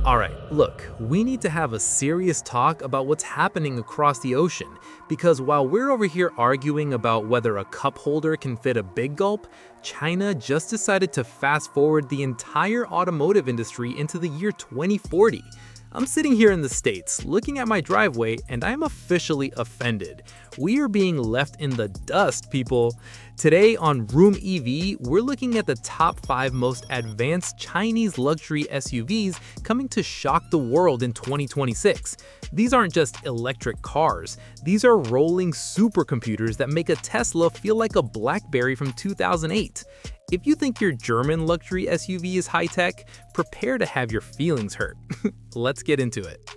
Alright, look, we need to have a serious talk about what's happening across the ocean, because while we're over here arguing about whether a cup holder can fit a big gulp, China just decided to fast forward the entire automotive industry into the year 2040. I'm sitting here in the States, looking at my driveway, and I'm officially offended. We are being left in the dust, people. Today on Room EV, we're looking at the top 5 most advanced Chinese luxury SUVs coming to shock the world in 2026. These aren't just electric cars. These are rolling supercomputers that make a Tesla feel like a BlackBerry from 2008. If you think your German luxury SUV is high-tech, prepare to have your feelings hurt. Let's get into it.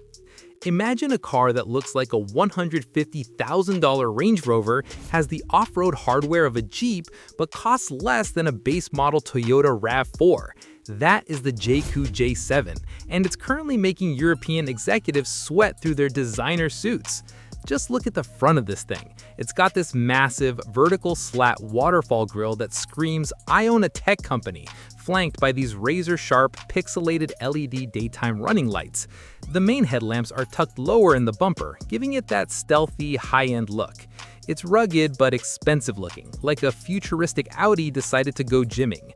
Imagine a car that looks like a $150,000 Range Rover, has the off-road hardware of a Jeep, but costs less than a base model Toyota RAV4. That is the Jaecoo J7, and it's currently making European executives sweat through their designer suits. Just look at the front of this thing. It's got this massive, vertical slat waterfall grille that screams, "I own a tech company," flanked by these razor-sharp, pixelated LED daytime running lights. The main headlamps are tucked lower in the bumper, giving it that stealthy, high-end look. It's rugged but expensive looking, like a futuristic Audi decided to go gymming.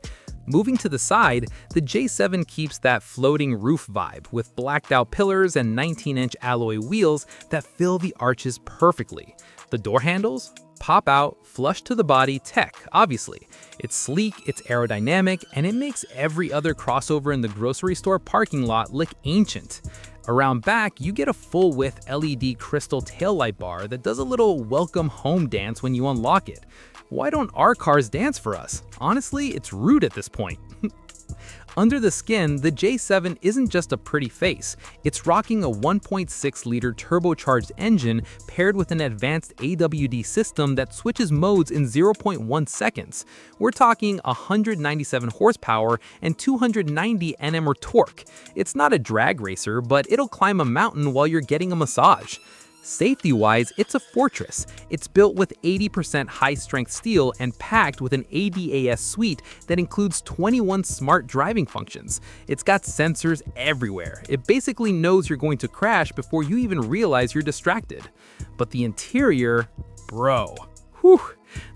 Moving to the side, the J7 keeps that floating roof vibe with blacked-out pillars and 19-inch alloy wheels that fill the arches perfectly. The door handles? Pop out, flush to the body tech, obviously. It's sleek, it's aerodynamic, and it makes every other crossover in the grocery store parking lot look ancient. Around back, you get a full-width LED crystal taillight bar that does a little welcome home dance when you unlock it. Why don't our cars dance for us? Honestly, it's rude at this point. Under the skin, the J7 isn't just a pretty face. It's rocking a 1.6-liter turbocharged engine paired with an advanced AWD system that switches modes in 0.1 seconds. We're talking 197 horsepower and 290 Nm torque. It's not a drag racer, but it'll climb a mountain while you're getting a massage. Safety-wise, it's a fortress. It's built with 80% high-strength steel and packed with an ADAS suite that includes 21 smart driving functions. It's got sensors everywhere. It basically knows you're going to crash before you even realize you're distracted. But the interior, bro. Whew.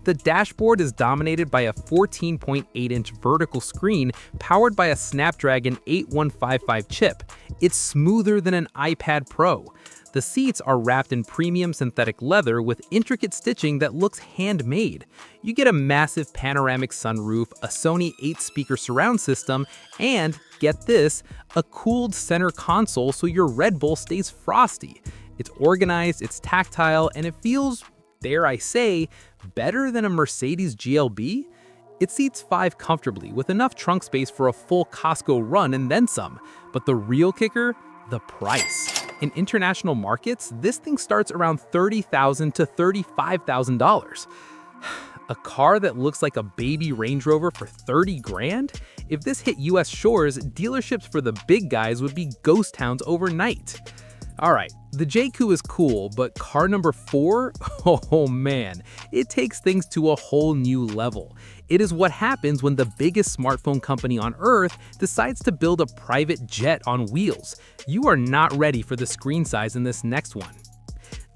The dashboard is dominated by a 14.8-inch vertical screen powered by a Snapdragon 8155 chip. It's smoother than an iPad Pro. The seats are wrapped in premium synthetic leather with intricate stitching that looks handmade. You get a massive panoramic sunroof, a Sony 8-speaker surround system, and, get this, a cooled center console so your Red Bull stays frosty. It's organized, it's tactile, and it feels, dare I say, better than a Mercedes GLB? It seats 5 comfortably with enough trunk space for a full Costco run and then some. But the real kicker? The price. In international markets, this thing starts around $30,000 to $35,000. A car that looks like a baby Range Rover for 30 grand? If this hit US shores, dealerships for the big guys would be ghost towns overnight. Alright, the Jaecoo is cool, but car number 4? Oh man, it takes things to a whole new level. It is what happens when the biggest smartphone company on Earth decides to build a private jet on wheels. You are not ready for the screen size in this next one.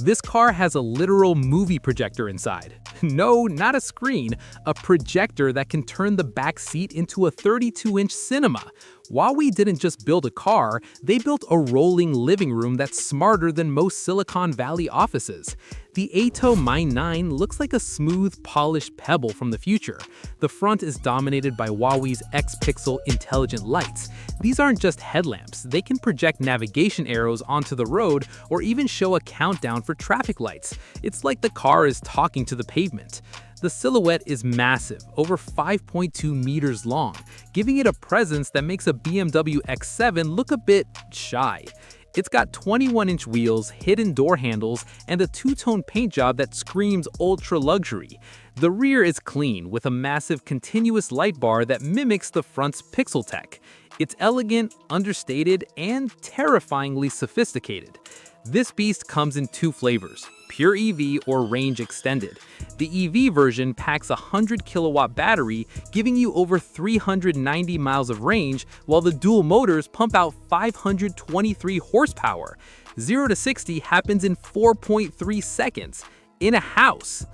This car has a literal movie projector inside. No, not a screen, a projector that can turn the back seat into a 32-inch cinema. Huawei didn't just build a car, they built a rolling living room that's smarter than most Silicon Valley offices. The Aito M9 looks like a smooth, polished pebble from the future. The front is dominated by Huawei's X-Pixel intelligent lights. These aren't just headlamps, they can project navigation arrows onto the road or even show a countdown for traffic lights. It's like the car is talking to the pavement. The silhouette is massive, over 5.2 meters long, giving it a presence that makes a BMW X7 look a bit shy. It's got 21-inch wheels, hidden door handles, and a two-tone paint job that screams ultra-luxury. The rear is clean, with a massive continuous light bar that mimics the front's pixel tech. It's elegant, understated, and terrifyingly sophisticated. This beast comes in two flavors, pure EV or range extended. The EV version packs a 100 kilowatt battery, giving you over 390 miles of range, while the dual motors pump out 523 horsepower. 0 to 60 happens in 4.3 seconds. In a house.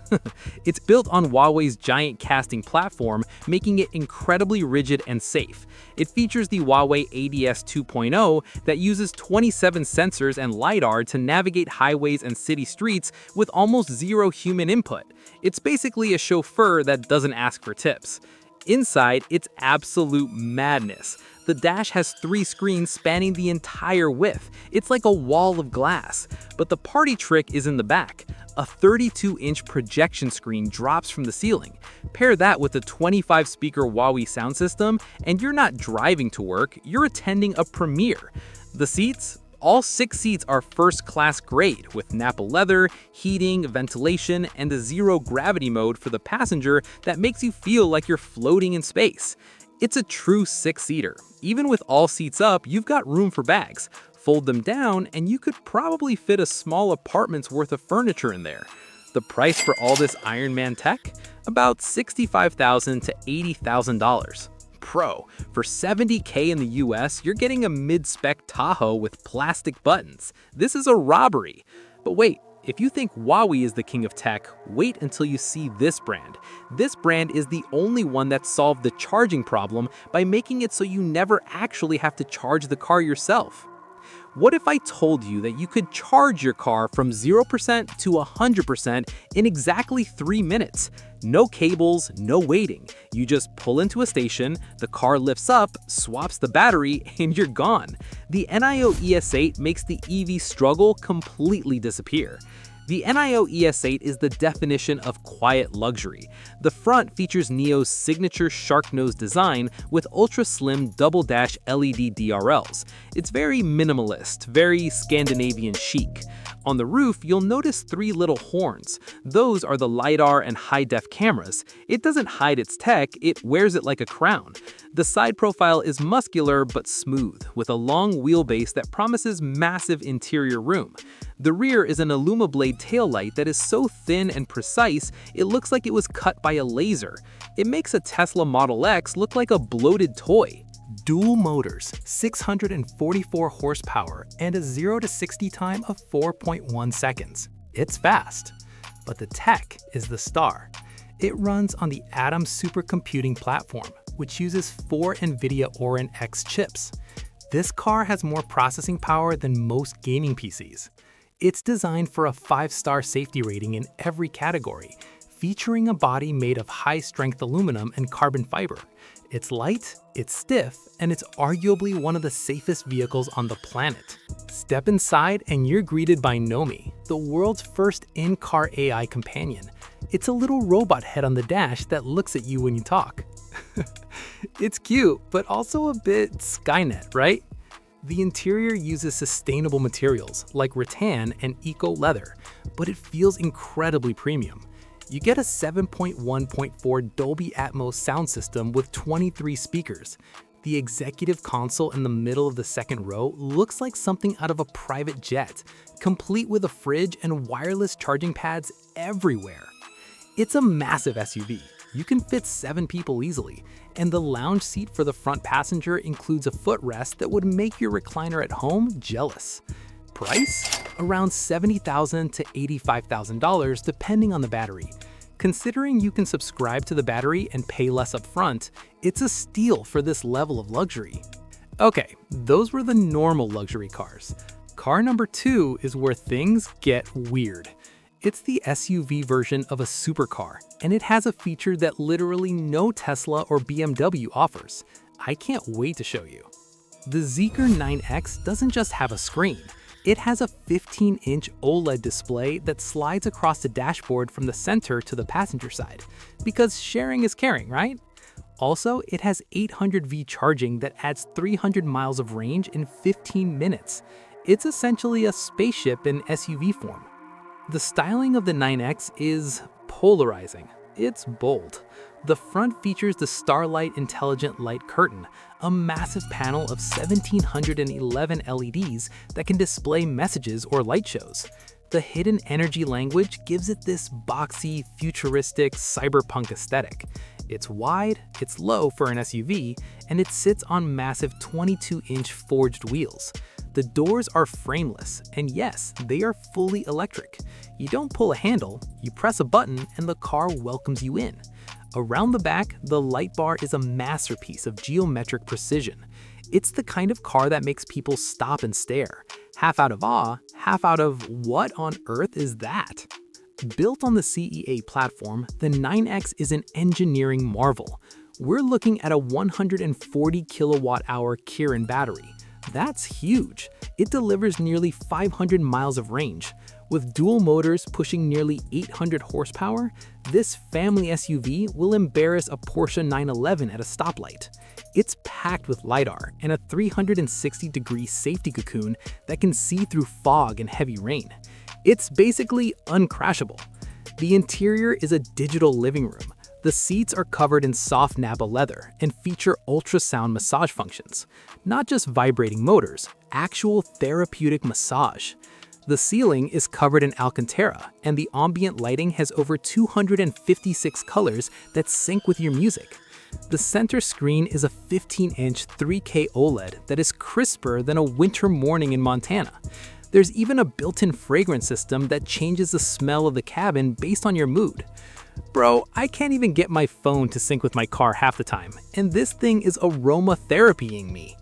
It's built on Huawei's giant casting platform, making it incredibly rigid and safe. It features the Huawei ADS 2.0 that uses 27 sensors and LiDAR to navigate highways and city streets with almost zero human input. It's basically a chauffeur that doesn't ask for tips. Inside, it's absolute madness. The dash has 3 screens spanning the entire width. It's like a wall of glass. But the party trick is in the back. A 32-inch projection screen drops from the ceiling. Pair that with a 25-speaker Huawei sound system, and you're not driving to work, you're attending a premiere. The seats? All 6 seats are first-class grade, with Nappa leather, heating, ventilation, and a zero-gravity mode for the passenger that makes you feel like you're floating in space. It's a true 6-seater. Even with all seats up, you've got room for bags. Fold them down, and you could probably fit a small apartment's worth of furniture in there. The price for all this Iron Man tech? About $65,000 to $80,000. Pro. For $70K in the US, you're getting a mid-spec Tahoe with plastic buttons. This is a robbery. But wait, if you think Huawei is the king of tech, wait until you see this brand. This brand is the only one that solved the charging problem by making it so you never actually have to charge the car yourself. What if I told you that you could charge your car from 0% to 100% in exactly 3 minutes? No cables, no waiting. You just pull into a station, the car lifts up, swaps the battery, and you're gone. The Nio ES8 makes the EV struggle completely disappear. The Nio ES8 is the definition of quiet luxury. The front features Nio's signature shark nose design with ultra-slim double-dash LED DRLs. It's very minimalist, very Scandinavian chic. On the roof, you'll notice 3 little horns. Those are the LiDAR and high-def cameras. It doesn't hide its tech, it wears it like a crown. The side profile is muscular but smooth, with a long wheelbase that promises massive interior room. The rear is an Illuma-Blade taillight that is so thin and precise, it looks like it was cut by a laser. It makes a Tesla Model X look like a bloated toy. Dual motors, 644 horsepower, and a 0 to 60 time of 4.1 seconds. It's fast. But the tech is the star. It runs on the Atom supercomputing platform, which uses 4 NVIDIA Orin X chips. This car has more processing power than most gaming PCs. It's designed for a 5-star safety rating in every category, featuring a body made of high-strength aluminum and carbon fiber. It's light, it's stiff, and it's arguably one of the safest vehicles on the planet. Step inside and you're greeted by Nomi, the world's first in-car AI companion. It's a little robot head on the dash that looks at you when you talk. It's cute, but also a bit Skynet, right? The interior uses sustainable materials like rattan and eco-leather, but it feels incredibly premium. You get a 7.1.4 Dolby Atmos sound system with 23 speakers. The executive console in the middle of the second row looks like something out of a private jet, complete with a fridge and wireless charging pads everywhere. It's a massive SUV. You can fit 7 people easily, and the lounge seat for the front passenger includes a footrest that would make your recliner at home jealous. Price? Around $70,000 to $85,000 depending on the battery. Considering you can subscribe to the battery and pay less upfront, it's a steal for this level of luxury. Okay, those were the normal luxury cars. Car number 2 is where things get weird. It's the SUV version of a supercar, and it has a feature that literally no Tesla or BMW offers. I can't wait to show you. The Zeekr 9X doesn't just have a screen. It has a 15-inch OLED display that slides across the dashboard from the center to the passenger side. Because sharing is caring, right? Also, it has 800V charging that adds 300 miles of range in 15 minutes. It's essentially a spaceship in SUV form. The styling of the 9X is polarizing. It's bold. The front features the Starlight Intelligent Light Curtain, a massive panel of 1,711 LEDs that can display messages or light shows. The hidden energy language gives it this boxy, futuristic, cyberpunk aesthetic. It's wide, it's low for an SUV, and it sits on massive 22-inch forged wheels. The doors are frameless, and yes, they are fully electric. You don't pull a handle, you press a button, and the car welcomes you in. Around the back, the light bar is a masterpiece of geometric precision. It's the kind of car that makes people stop and stare, half out of awe, half out of what on earth is that? Built on the CE8 platform, the 9X is an engineering marvel. We're looking at a 140 kilowatt-hour Kirin battery. That's huge. It delivers nearly 500 miles of range. With dual motors pushing nearly 800 horsepower, this family SUV will embarrass a Porsche 911 at a stoplight. It's packed with LiDAR and a 360-degree safety cocoon that can see through fog and heavy rain. It's basically uncrashable. The interior is a digital living room. The seats are covered in soft Nappa leather and feature ultrasound massage functions. Not just vibrating motors, actual therapeutic massage. The ceiling is covered in Alcantara, and the ambient lighting has over 256 colors that sync with your music. The center screen is a 15-inch 3K OLED that is crisper than a winter morning in Montana. There's even a built-in fragrance system that changes the smell of the cabin based on your mood. Bro, I can't even get my phone to sync with my car half the time, and this thing is aromatherapying me.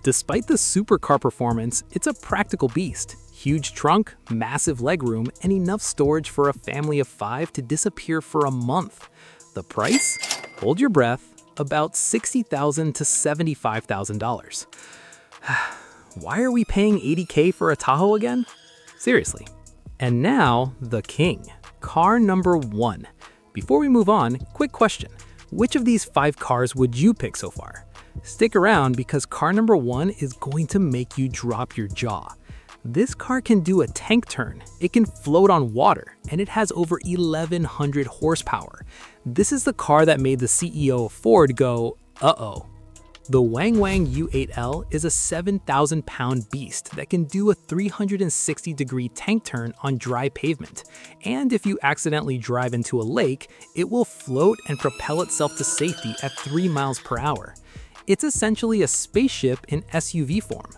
Despite the supercar performance, it's a practical beast. Huge trunk, massive legroom, and enough storage for a family of 5 to disappear for a month. The price? Hold your breath, about $60,000 to $75,000. Why are we paying $80K for a Tahoe again? Seriously. And now, the king. Car number 1. Before we move on, quick question. Which of these 5 cars would you pick so far? Stick around because car number 1 is going to make you drop your jaw. This car can do a tank turn, it can float on water, and it has over 1,100 horsepower. This is the car that made the CEO of Ford go, uh-oh. The Yangwang U8L is a 7,000-pound beast that can do a 360-degree tank turn on dry pavement. And if you accidentally drive into a lake, it will float and propel itself to safety at 3 miles per hour. It's essentially a spaceship in SUV form.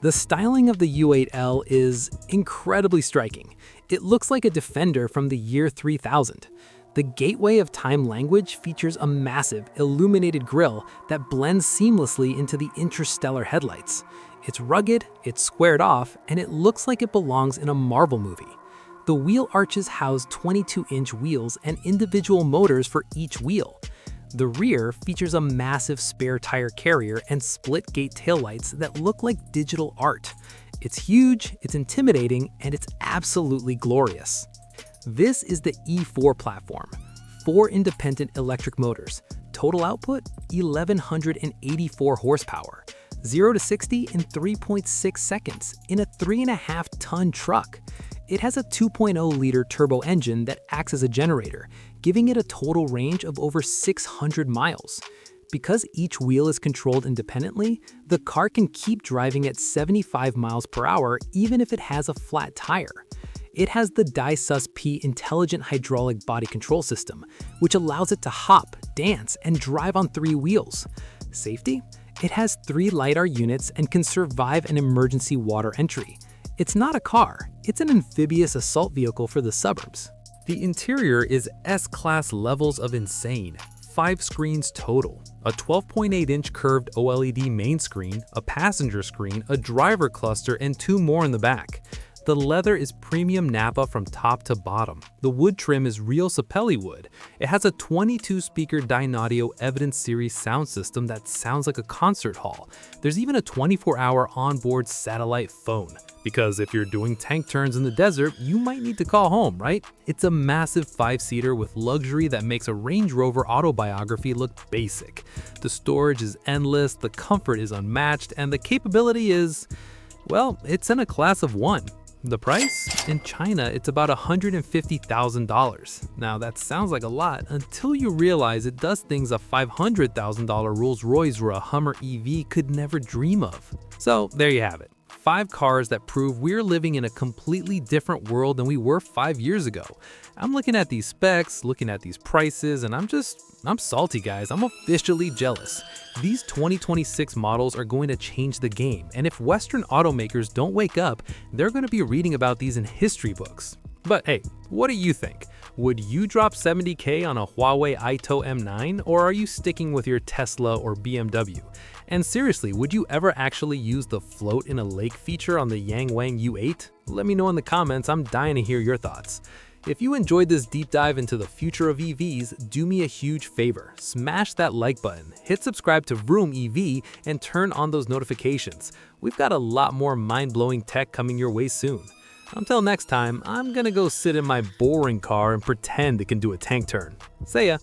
The styling of the U8L is incredibly striking. It looks like a Defender from the year 3000. The Gateway of Time language features a massive, illuminated grille that blends seamlessly into the interstellar headlights. It's rugged, it's squared off, and it looks like it belongs in a Marvel movie. The wheel arches house 22-inch wheels and individual motors for each wheel. The rear features a massive spare tire carrier and split-gate taillights that look like digital art. It's huge, it's intimidating, and it's absolutely glorious. This is the E4 platform, 4 independent electric motors, total output 1,184 horsepower, 0 to 60 in 3.6 seconds in a 3.5-ton truck. It has a 2.0-liter turbo engine that acts as a generator, giving it a total range of over 600 miles. Because each wheel is controlled independently, the car can keep driving at 75 miles per hour even if it has a flat tire. It has the DaiSUS-P intelligent hydraulic body control system, which allows it to hop, dance, and drive on 3 wheels. Safety? It has 3 LiDAR units and can survive an emergency water entry. It's not a car, it's an amphibious assault vehicle for the suburbs. The interior is S-Class levels of insane. 5 screens total, a 12.8-inch curved OLED main screen, a passenger screen, a driver cluster, and 2 more in the back. The leather is premium Nappa from top to bottom. The wood trim is real Sapelli wood. It has a 22-speaker Dynaudio Evidence Series sound system that sounds like a concert hall. There's even a 24-hour onboard satellite phone. Because if you're doing tank turns in the desert, you might need to call home, right? It's a massive 5-seater with luxury that makes a Range Rover autobiography look basic. The storage is endless, the comfort is unmatched, and the capability is, well, it's in a class of 1. The price? In China, it's about $150,000. Now that sounds like a lot until you realize it does things a $500,000 Rolls-Royce or a Hummer EV could never dream of. So there you have it. 5 cars that prove we're living in a completely different world than we were 5 years ago. I'm looking at these specs, looking at these prices, and I'm salty, guys. I'm officially jealous. These 2026 models are going to change the game, and if Western automakers don't wake up, they're going to be reading about these in history books. But hey, what do you think? Would you drop $70K on a Huawei Aito M9, or are you sticking with your Tesla or BMW? And seriously, would you ever actually use the float in a lake feature on the Yangwang U8? Let me know in the comments, I'm dying to hear your thoughts. If you enjoyed this deep dive into the future of EVs, do me a huge favor. Smash that like button, hit subscribe to Vroom EV, and turn on those notifications. We've got a lot more mind-blowing tech coming your way soon. Until next time, I'm gonna go sit in my boring car and pretend it can do a tank turn. See ya!